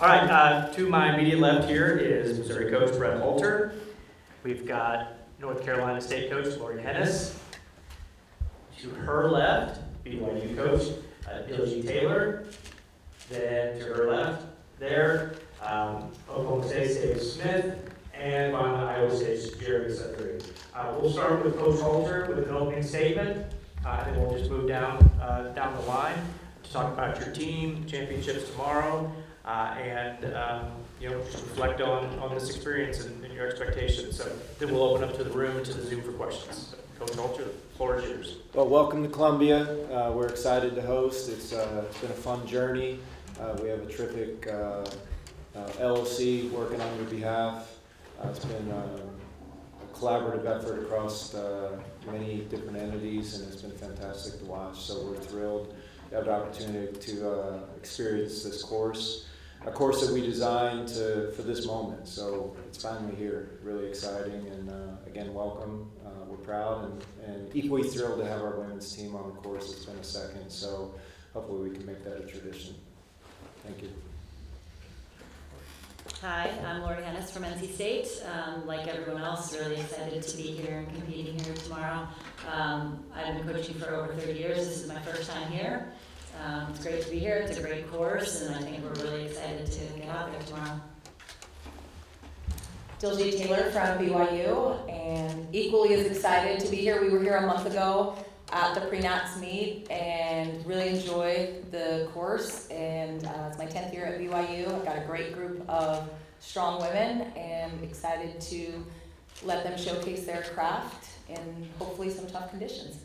All right, to my immediate left here is Missouri coach Brett Halter. We've got North Carolina State coach Laurie Henes. To her left, BYU coach Diljeet Taylor. Then to her left there, Oklahoma State's David Smith. And finally, Iowa State's Jeremy Sudbury. We'll start with Coach Halter with an opening statement. And then we'll just move down the line to talk about your team, championships tomorrow, and just reflect on this experience and your expectations. So then we'll open up to the room and to the Zoom for questions. So, Coach Halter, the floor is yours. Well, welcome to Columbia. We're excited to host. It's been a fun journey. We have a terrific LLC working on your behalf. It's been a collaborative effort across many different entities, and it's been fantastic to watch. So we're thrilled to have the opportunity to experience this course, a course that we designed for this moment. So it's finally here. Really exciting, and again, welcome. We're proud and equally thrilled to have our women's team on the course. It's been a second, so hopefully we can make that a tradition. Thank you. Hi, I'm Laurie Henes from NC State. Like everyone else, really excited to be here and competing here tomorrow. I've been coaching for over 30 years. This is my first time here. It's great to be here. It's a great course, and I think we're really excited to get out there tomorrow. Diljeet Taylor from BYU, and equally as excited to be here. We were here a month ago at the pre-nats meet and really enjoyed the course, and it's my 10th year at BYU. I've got a great group of strong women and excited to let them showcase their craft in hopefully some tough conditions.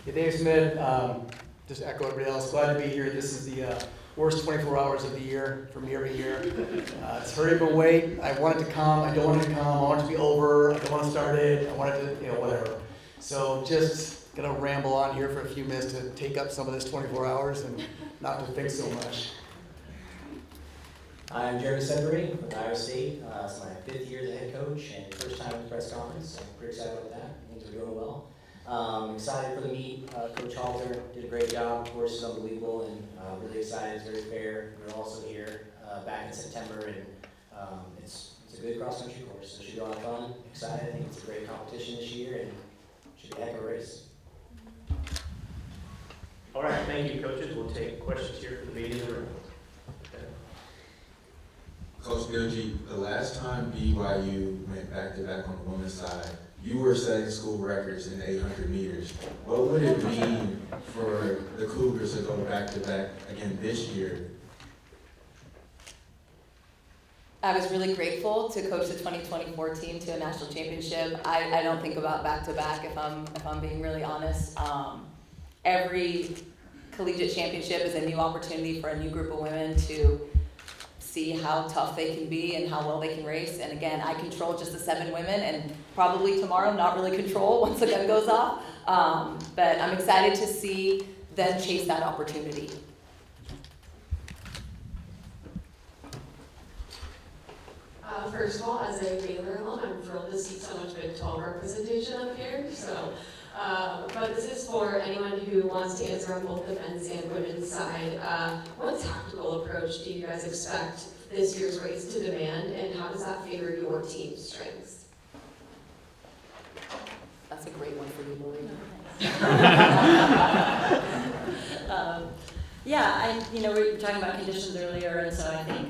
Hey, Dave Smith, just echo everybody else, glad to be here. This is the worst 24 hours of the year for me every year. It's hurry but wait. I want it to come, I don't want it to come, I want it to be over, I don't want to start it, I want it to, whatever. So just gonna ramble on here for a few minutes to take up some of this 24 hours and not to think so much. I'm Jeremy Sudbury with Iowa State. It's my 5th year as a head coach and first time at the press conference. So I'm pretty excited about that. Things are going well. Excited for the meet. Coach Halter did a great job. The course is unbelievable, and really excited. It's very fair. We're also here back in September, and it's a good cross country course. So it should be a lot of fun. Excited. I think it's a great competition this year, and should be a heck of a race. All right, thank you, coaches. We'll take questions here from the media room. Coach Diljeet, the last time BYU went back-to-back on the women's side, you were setting school records in 800 meters. What would it mean for the Cougars to go back-to-back again this year? I was really grateful to coach the 2024 team to a national championship. I don't think about back-to-back if I'm being really honest. Every collegiate championship is a new opportunity for a new group of women to see how tough they can be and how well they can race. And again, I control just the 7 women, and probably tomorrow not really control once the gun goes off. But I'm excited to see them chase that opportunity. First of all, as a Baylor alum, I'm thrilled to see so much Big 12 representation up here. So, but this is for anyone who wants to answer on both the men's and women's side. What tactical approach do you guys expect this year's race to demand, and how does that favor your team's strengths? That's a great one for you, Laurie. We were talking about conditions earlier, and so I think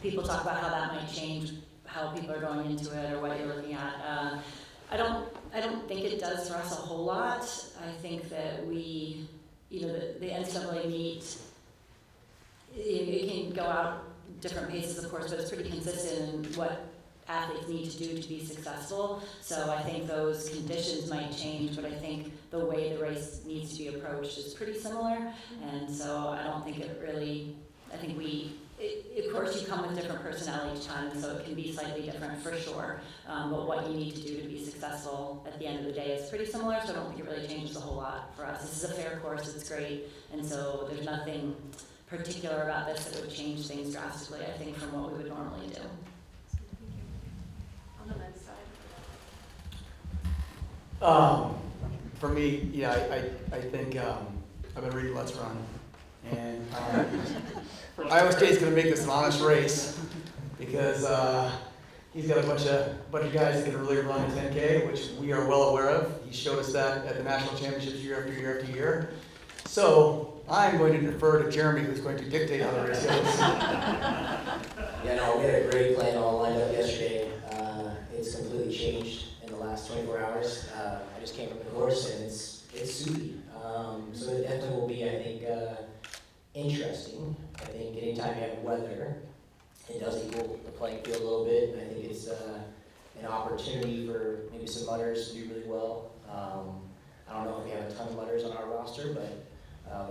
people talk about how that might change how people are going into it or what you're looking at. I don't think it does for us a whole lot. I think that we, the NCAA meet, it can go out different paces, of course, but it's pretty consistent in what athletes need to do to be successful. So I think those conditions might change, but I think the way the race needs to be approached is pretty similar. And so I don't think it really, of course you come with different personality each time, so it can be slightly different for sure. But what you need to do to be successful at the end of the day is pretty similar, so I don't think it really changes a whole lot for us. This is a fair course, it's great, and so there's nothing particular about this that would change things drastically, I think, from what we would normally do. On the men's side? For me, I think I've been reading Let's Run And Iowa State's going to make this an honest race because he's got a bunch of guys that can really run a 10K, which we are well aware of. He showed us that at the national championships year after year after year. So I'm going to defer to Jeremy, who's going to dictate how the race goes. Yeah, no, we had a great plan all lined up yesterday. It's completely changed in the last 24 hours. I just came from the course and it's Sudbury. So it definitely will be, I think, interesting. I think anytime you have weather, it does equal the playing field a little bit. And I think it's an opportunity for maybe some mutters to do really well. I don't know if we have a ton of mutters on our roster, but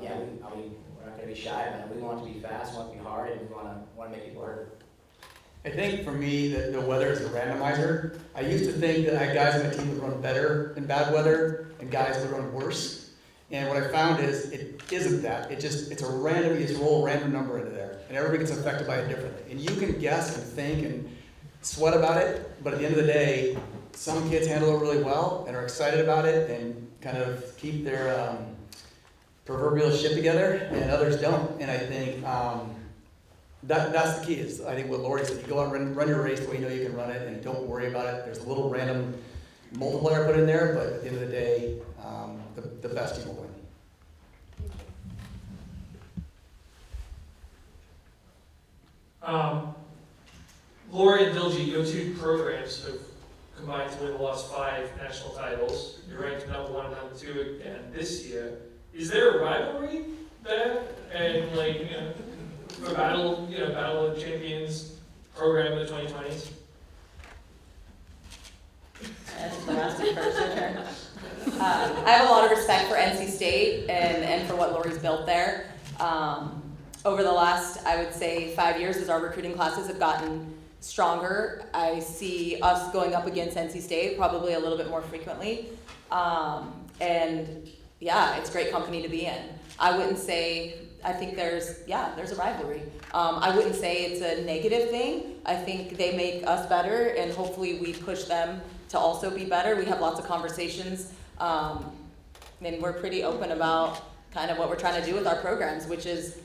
yeah, we're not going to be shy, man. We want it to be fast, we want it to be hard, and we want to make people hurt. I think for me, the weather is a randomizer. I used to think that guys on my team would run better in bad weather and guys would run worse. And what I found is it isn't that. It's a random, you just roll a random number into there. And everybody gets affected by it differently. And you can guess and think and sweat about it, but at the end of the day, some kids handle it really well and are excited about it and kind of keep their proverbial shit together, and others don't. And I think that's the key. Is I think what Laurie said, you go out and run your race the way you know you can run it, and don't worry about it. There's a little random multiplier put in there, but at the end of the day, the best team will win. Laurie and Diljeet, your two programs have combined to win the last 5 national titles. You're ranked number 1 and number 2 again this year. Is there a rivalry there? And for Battle of Champions program in the 2020s? That's the last one first, your turn. I have a lot of respect for NC State and for what Laurie's built there. Over the last, I would say, 5 years, as our recruiting classes have gotten stronger, I see us going up against NC State probably a little bit more frequently. And yeah, it's great company to be in. I wouldn't say, I think there's a rivalry. I wouldn't say it's a negative thing. I think they make us better, and hopefully we push them to also be better. We have lots of conversations, and we're pretty open about kind of what we're trying to do with our programs, which is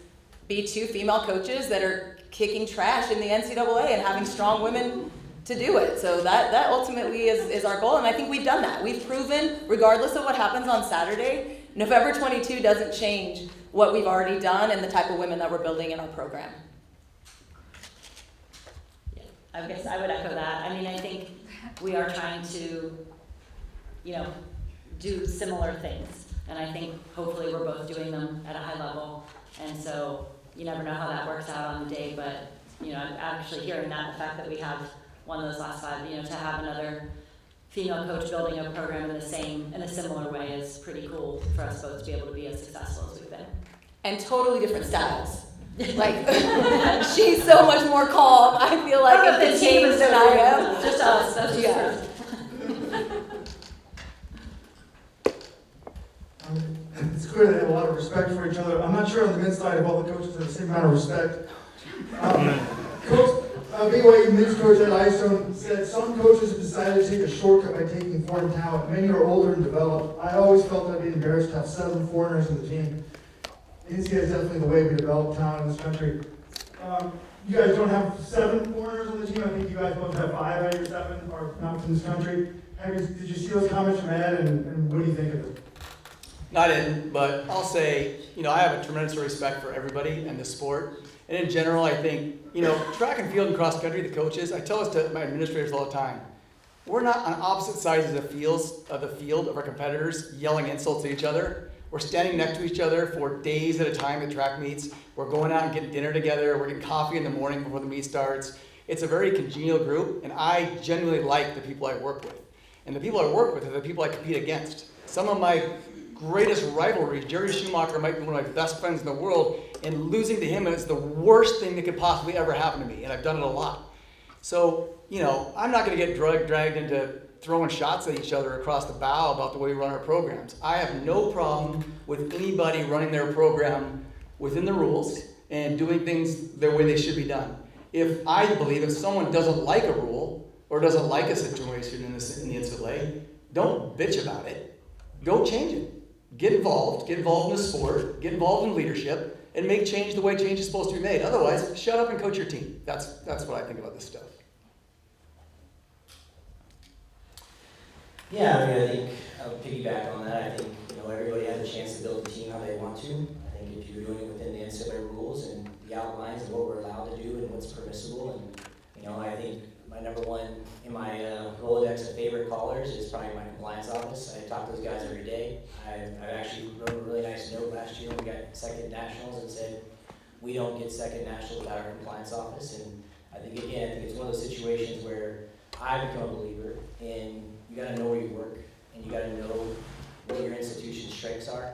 be 2 female coaches that are kicking trash in the NCAA and having strong women to do it. So that ultimately is our goal, and I think we've done that. We've proven, regardless of what happens on Saturday, November 22 doesn't change what we've already done and the type of women that we're building in our program. Yeah, I guess I would echo that. I mean, I think we are trying to, do similar things. And I think hopefully we're both doing them at a high level. And so you never know how that works out on the day, but, I'm actually hearing that, the fact that we have one of those last 5, to have another female coach building a program in a similar way is pretty cool for us both to be able to be as successful as we've been. And totally different styles. Like, she's so much more calm, I feel like, at the teams than I am. Just us, that's just It's clear they have a lot of respect for each other. I'm not sure on the men's side if all the coaches have the same amount of respect. Coach, BYU men's coach Ed Eystone said some coaches have decided to take a shortcut by taking foreign talent. Many are older and developed. I always felt I'd be embarrassed to have 7 foreigners in the team. NCAA is definitely the way we develop talent in this country. You guys don't have 7 foreigners on the team. I think you guys both have 5 out of your 7 are not from this country. Did you see those comments from Ed, and what do you think of it? Not in, but I'll say, I have a tremendous respect for everybody and the sport. And in general, I think, track and field and cross country, the coaches, I tell this to my administrators all the time. We're not on opposite sides of the field of our competitors yelling insults at each other. We're standing next to each other for days at a time at track meets. We're going out and getting dinner together. We're getting coffee in the morning before the meet starts. It's a very congenial group, and I genuinely like the people I work with. And the people I work with are the people I compete against. Some of my greatest rivalries, Jerry Schumacher might be one of my best friends in the world, and losing to him is the worst thing that could possibly ever happen to me, and I've done it a lot. So, I'm not going to get dragged into throwing shots at each other across the bow about the way we run our programs. I have no problem with anybody running their program within the rules and doing things the way they should be done. If someone doesn't like a rule or doesn't like a situation in the NCAA, don't bitch about it. Go change it. get involved in the sport, get involved in leadership, and make change the way change is supposed to be made. Otherwise, shut up and coach your team. That's what I think about this stuff. Yeah, I mean, I think I'll piggyback on that. I think, everybody has a chance to build the team how they want to. I think if you're doing it within the NCAA rules and the outlines of what we're allowed to do and what's permissible, and, I think my number one in my Rolodex of favorite callers is probably my compliance office. I talk to those guys every day. I actually wrote a really nice note last year when we got second nationals and said, we don't get second nationals without our compliance office. And I think it's one of those situations where I become a believer in you got to know where you work and you got to know what your institution's strengths are.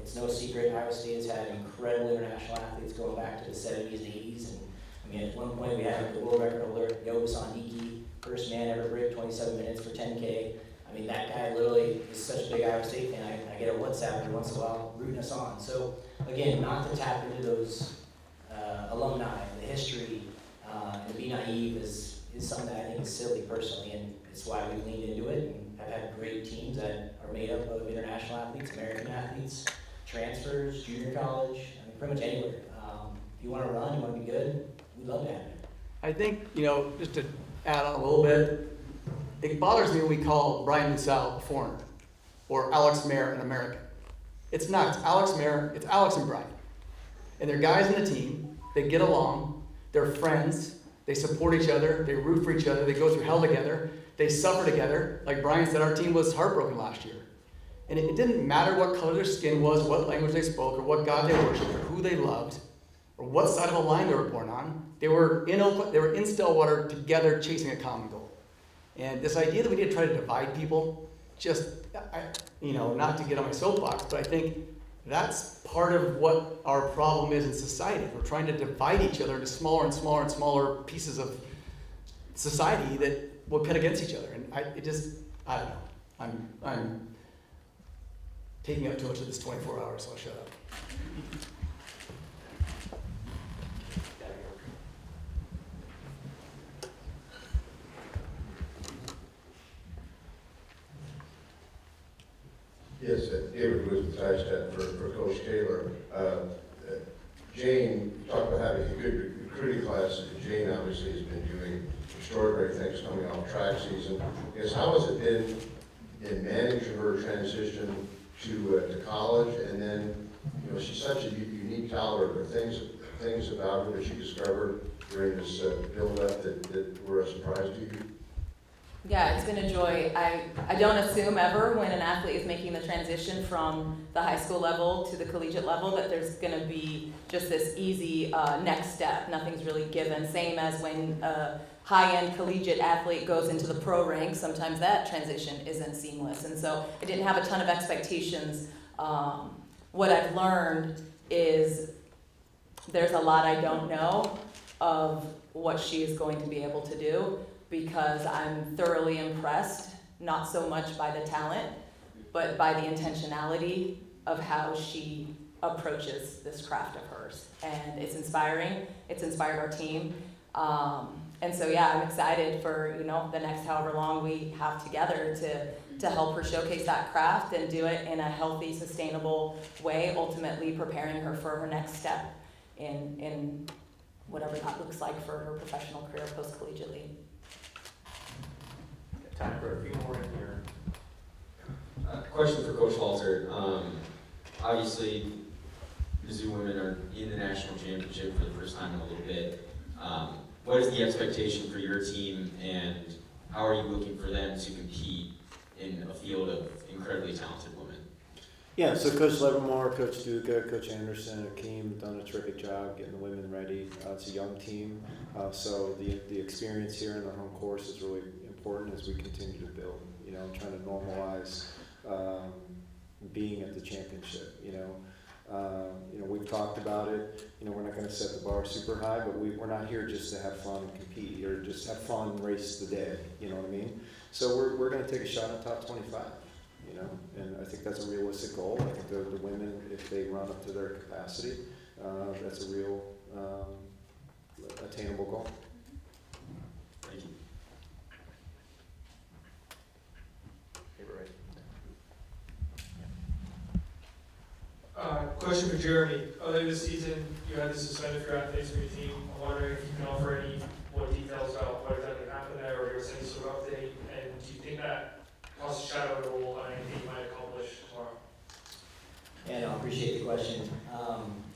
It's no secret Iowa State has had incredible international athletes going back to the 70s and 80s. And I mean, at one point we had the world record holder, Yoba, first man ever break 27 minutes for 10K. I mean, that guy literally is such a big Iowa State fan. I get a WhatsApp every once in a while rooting us on. So again, not to tap into those alumni, the history, and to be naive is something that I think is silly personally, and it's why we leaned into it and have had great teams that are made up of international athletes, American athletes, transfers, junior college, I mean, pretty much anywhere. If you want to run, you want to be good, we'd love to have you. I think, just to add on a little bit, it bothers me when we call Brian Musal a foreigner or Alex Mayer an American. It's not. It's Alex Mayer. It's Alex and Brian. And they're guys in the team. They get along. They're friends. They support each other. They root for each other. They go through hell together. They suffer together. Like Brian said, our team was heartbroken last year. And it didn't matter what color their skin was, what language they spoke, or what God they worshiped, or who they loved, or what side of the line they were born on. They were in Stillwater together chasing a common goal. And this idea that we need to try to divide people, not to get on my soapbox, but I think that's part of what our problem is in society. We're trying to divide each other into smaller and smaller and smaller pieces of society that will pit against each other. And I don't know. I'm taking up too much of this 24 hours, so I'll shut up. Yes, David was besides that for Coach Taylor. Jane, you talked about having a good recruiting class. Jane obviously has been doing extraordinary things coming off track season. I guess how has it been in managing her transition to college? And then, she's such a unique caliber, but things about her that you discovered during this build-up that were a surprise to you? Yeah, it's been a joy. I don't assume ever when an athlete is making the transition from the high school level to the collegiate level that there's going to be just this easy next step. Nothing's really given. Same as when a high-end collegiate athlete goes into the pro ranks, sometimes that transition isn't seamless. And so I didn't have a ton of expectations. What I've learned is there's a lot I don't know of what she is going to be able to do, because I'm thoroughly impressed, not so much by the talent, but by the intentionality of how she approaches this craft of hers. And it's inspiring. It's inspired our team. And so, yeah, I'm excited for, the next however long we have together to help her showcase that craft and do it in a healthy, sustainable way, ultimately preparing her for her next step in whatever that looks like for her professional career post-collegiately. Time for a few more in here. Question for Coach Halter. Obviously, Mizzou women are in the national championship for the first time in a little bit. What is the expectation for your team, and how are you looking for them to compete in a field of incredibly talented women? Yeah, so Coach Livermore, Coach Duca, Coach Anderson, Akeem done a terrific job getting the women ready. It's a young team, so the experience here in the home course is really important as we continue to build. Trying to normalize being at the championship. We've talked about it. We're not going to set the bar super high, but we're not here just to have fun and compete or just have fun and race the day. You know what I mean? So we're going to take a shot at top 25. And I think that's a realistic goal. I think the women, if they run up to their capacity, that's a real attainable goal. Thank you. Question for Jeremy. Earlier this season, you had to suspend a few athletes from your team. I'm wondering if you can offer any more details about what exactly happened there, or give us any sort of update. And do you think that casts a shadow at all on anything you might accomplish tomorrow? Yeah, no, I appreciate the question.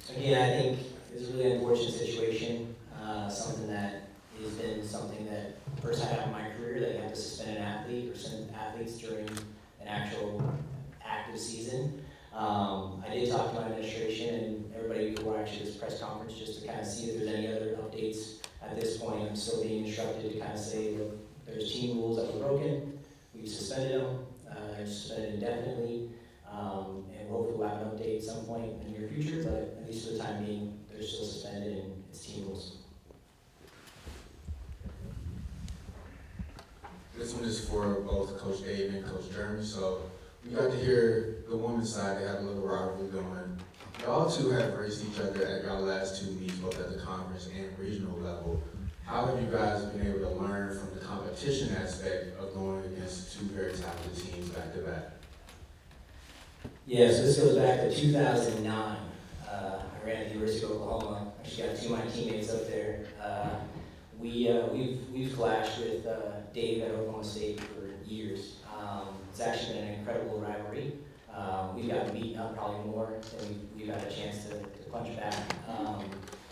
Again, I think it's a really unfortunate situation, something that has been something that first I had in my career, that you have to suspend an athlete or send athletes during an actual active season. I did talk to my administration and everybody before actually this press conference just to kind of see if there's any other updates. At this point, I'm still being instructed to kind of say, look, there's team rules that were broken, we've suspended them, they're suspended indefinitely, and hopefully we'll have an update at some point in the near future, but at least for the time being, they're still suspended and it's team rules. This one is for both Coach Dave and Coach Jeremy. So we got to hear the women's side. They have a little rivalry going. Y'all two have raced each other at y'all last two meets, both at the conference and regional level. How have you guys been able to learn from the competition aspect of going against two very talented teams back to back? Yeah, so this goes back to 2009. I ran at the University of Oklahoma. Actually got two of my teammates up there. We've clashed with Dave at Oklahoma State for years. It's actually been an incredible rivalry. We've gotten beaten up probably more than we've had a chance to punch back.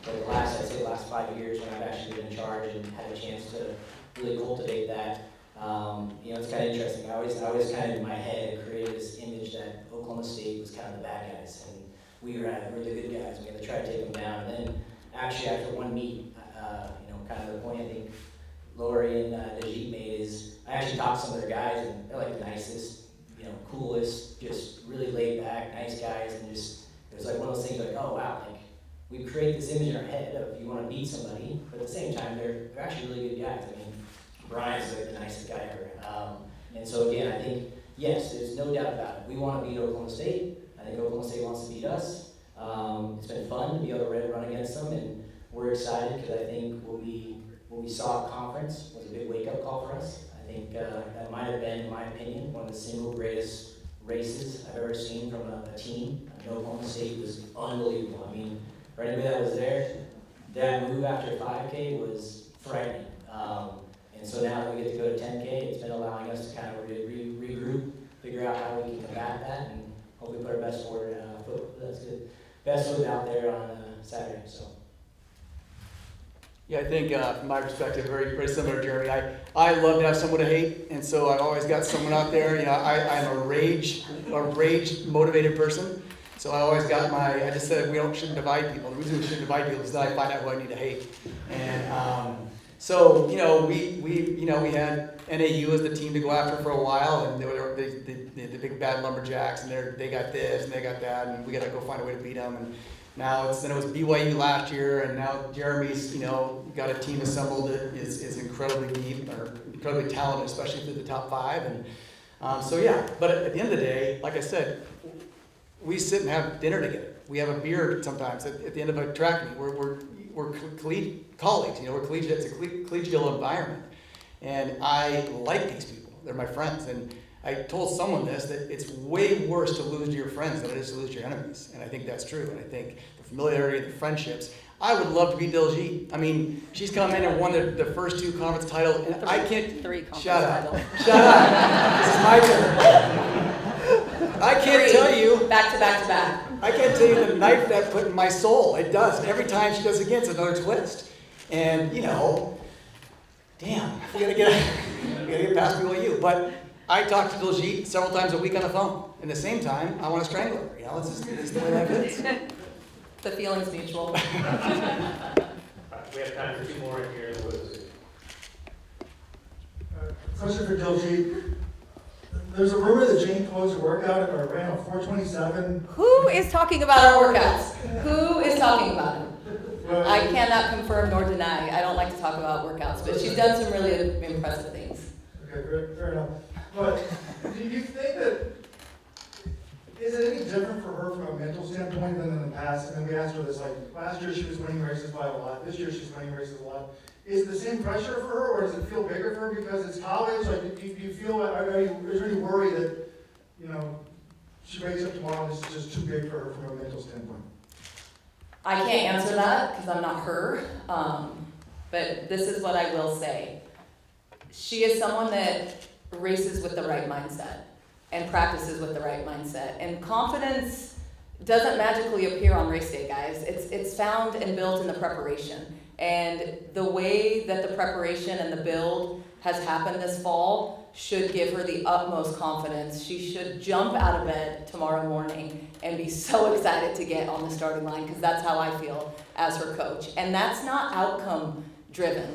But I'd say the last 5 years when I've actually been in charge and had a chance to really cultivate that, it's kind of interesting. I always kind of in my head created this image that Oklahoma State was kind of the bad guys, and we were really good guys. We had to try to take them down. And then actually after one meet, kind of the point I think Laurie and Diljeet made is I actually talked to some of their guys, and they're like the nicest, coolest, just really laid back, nice guys, and just it was like one of those things like, oh wow, like we create this image in our head of you want to beat somebody, but at the same time they're actually really good guys. I mean, Brian's like the nicest guy ever, and so again, I think yes, there's no doubt about it. We want to beat Oklahoma State. I think Oklahoma State wants to beat us. It's been fun to be able to run against them, and we're excited because I think what we saw at conference was a big wake-up call for us. I think that might have been, in my opinion, one of the single greatest races I've ever seen from a team. Oklahoma State was unbelievable. I mean, for anybody that was there, that move after 5K was frightening. And so now that we get to go to 10K, it's been allowing us to kind of regroup, figure out how we can combat that, and hopefully put our best foot out there on Saturday. So. Yeah, I think from my perspective, very, very similar to Jeremy. I love to have someone to hate, and so I've always got someone out there. I'm a rage motivated person. So I always got I just said we shouldn't divide people. The reason we shouldn't divide people is that I find out who I need to hate. And so we had NAU as the team to go after for a while, and they were the big bad lumberjacks, and they got this and they got that, and we got to go find a way to beat them. And now it was BYU last year, and now Jeremy's got a team assembled that is incredibly deep or incredibly talented, especially through the top 5. And but at the end of the day, like I said, we sit and have dinner together. We have a beer sometimes at the end of a track meet. We're colleagues. We're collegiate. It's a collegial environment, and I like these people. They're my friends, and I told someone this, that it's way worse to lose to your friends than it is to lose to your enemies. And I think that's true. And I think the familiarity, the friendships. I would love to beat Diljeet. I mean, she's come in and won the first 2 conference titles. And I can't. 3 conference Shut titles. up. Shut up. This is my turn. I can't 3. tell you. Back to back to back. I can't tell you the knife that put in my soul. It does. Every time she does it again, it's another twist. And, damn, we gotta get past BYU. But I talk to Diljeet several times a week on the phone. At the same time, I want to strangle her. It's just the way life is. The feeling's mutual. We have time for 2 more in here. Question for Diljeet. There's a rumor that Jane closed her workout or ran a 4:27. Who is talking about our workouts? Who is talking about it? I cannot confirm nor deny. I don't like to talk about workouts, but she's done some really impressive things. Okay, fair enough. But do you think that, is it any different for her from a mental standpoint than in the past? And then we asked her this, like, last year she was winning races by a lot. This year she's winning races a lot. Is it the same pressure for her, or does it feel bigger for her because it's college? Like, do you feel, is there any worry that, she wakes up tomorrow and this is just too big for her from a mental standpoint? I can't answer that because I'm not her, but this is what I will say. She is someone that races with the right mindset and practices with the right mindset. And confidence doesn't magically appear on race day, guys. It's found and built in the preparation. And the way that the preparation and the build has happened this fall should give her the utmost confidence. She should jump out of bed tomorrow morning and be so excited to get on the starting line, because that's how I feel as her coach. And that's not outcome driven.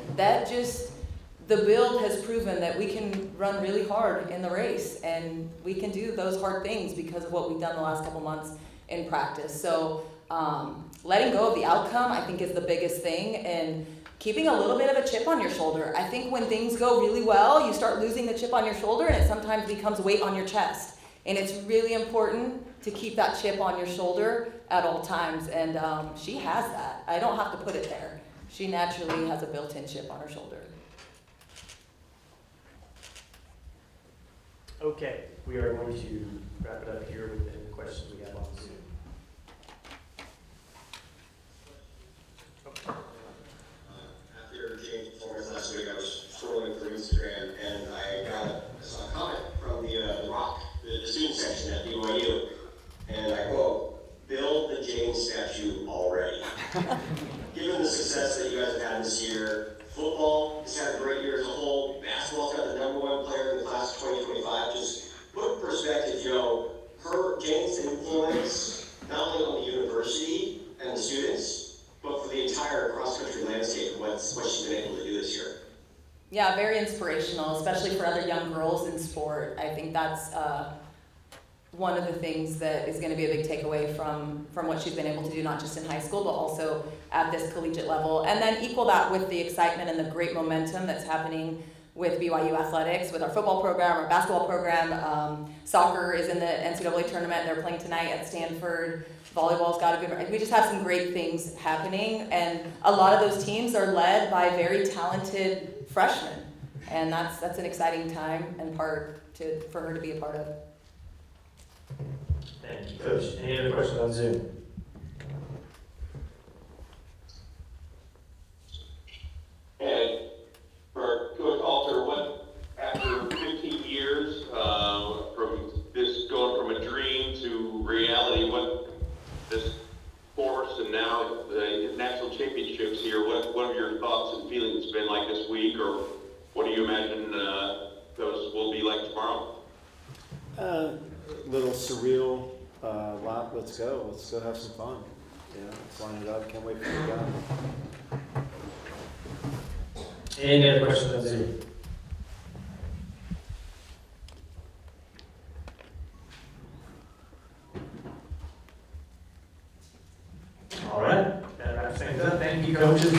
The build has proven that we can run really hard in the race, and we can do those hard things because of what we've done the last couple months in practice. So letting go of the outcome, I think, is the biggest thing, and keeping a little bit of a chip on your shoulder. I think when things go really well, you start losing the chip on your shoulder, and it sometimes becomes weight on your chest. And it's really important to keep that chip on your shoulder at all times, and she has that. I don't have to put it there. She naturally has a built-in chip on her shoulder. Okay, we are going to wrap it up here with the questions we have on Zoom. After James' performance last week, I was scrolling through Instagram and I got a comment from the Rock, the student section at BYU, and I quote, "Build the James statue already." Given the success that you guys have had this year, football has had a great year as a whole, basketball's got the #1 player in the class of 2025, just put in perspective, James' influence, not only on the university and the students, but for the entire cross-country landscape, what she's been able to do this year. Yeah, very inspirational, especially for other young girls in sport. I think that's one of the things that is going to be a big takeaway from what she's been able to do, not just in high school, but also at this collegiate level. And then equal that with the excitement and the great momentum that's happening with BYU athletics, with our football program, our basketball program. Soccer is in the NCAA tournament. They're playing tonight at Stanford. Volleyball's got a good, we just have some great things happening. And a lot of those teams are led by very talented freshmen. And that's an exciting time and for her to be a part of. Thank you, Coach. Any other questions on Zoom? And for Coach Halter, after 15 years from this going from a dream to reality, what this course and now the national championships here, what have your thoughts and feelings been like this week, or what do you imagine those will be like tomorrow? A little surreal. Let's go have some fun. Let's line it up. Can't wait for it done. Any other questions on Zoom? All right, that wraps things up. Thank you, coaches.